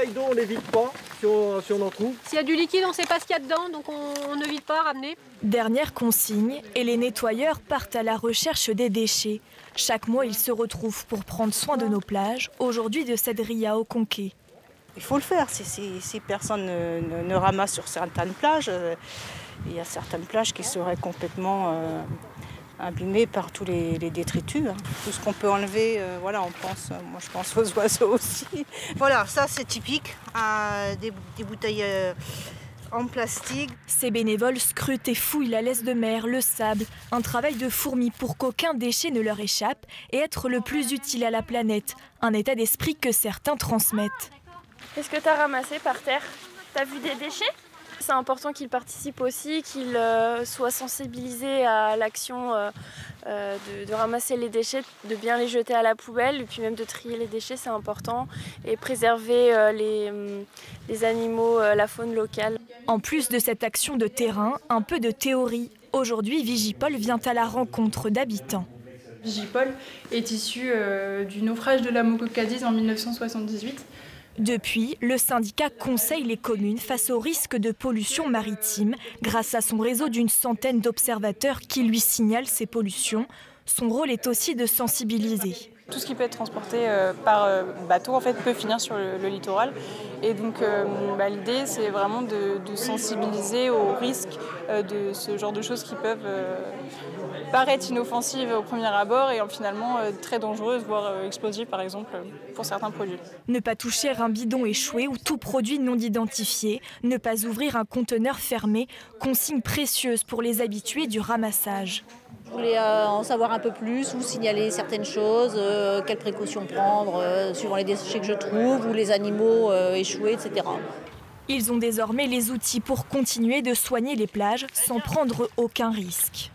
bouteilles d'eau, on les vide pas si on en trouve. S'il y a du liquide, on ne sait pas ce qu'il y a dedans, donc on ne vide pas, ramener. Dernière consigne, et les nettoyeurs partent à la recherche des déchets. Chaque mois, ils se retrouvent pour prendre soin de nos plages, aujourd'hui de Cédria au Conquet. Il faut le faire, si personne ne ramasse sur certaines plages, il y a certaines plages qui seraient complètement abîmées par tous les détritus. Tout ce qu'on peut enlever, voilà, moi je pense aux oiseaux aussi. Voilà, ça c'est typique, des bouteilles en plastique. Ces bénévoles scrutent et fouillent la laisse de mer, le sable, un travail de fourmi pour qu'aucun déchet ne leur échappe et être le plus utile à la planète, un état d'esprit que certains transmettent. Qu'est-ce que tu as ramassé par terre? Tu as vu des déchets? C'est important qu'ils participent aussi, qu'ils soient sensibilisés à l'action de ramasser les déchets, de bien les jeter à la poubelle, et puis même de trier les déchets, c'est important, et préserver les animaux, la faune locale. En plus de cette action de terrain, un peu de théorie. Aujourd'hui, Vigipol vient à la rencontre d'habitants. Vigipol est issu du naufrage de la Moco Cadiz en 1978. Depuis, le syndicat conseille les communes face au risque de pollution maritime grâce à son réseau d'une centaine d'observateurs qui lui signalent ces pollutions. Son rôle est aussi de sensibiliser. Tout ce qui peut être transporté par bateau en fait, peut finir sur le littoral. Et donc l'idée c'est vraiment de sensibiliser aux risques de ce genre de choses qui peuvent paraître inoffensives au premier abord et finalement très dangereuses, voire explosives par exemple pour certains produits. Ne pas toucher un bidon échoué ou tout produit non identifié, ne pas ouvrir un conteneur fermé, consigne précieuse pour les habitués du ramassage. Je voulais en savoir un peu plus ou signaler certaines choses, quelles précautions prendre suivant les déchets que je trouve ou les animaux échoués, etc. Ils ont désormais les outils pour continuer de soigner les plages sans prendre aucun risque.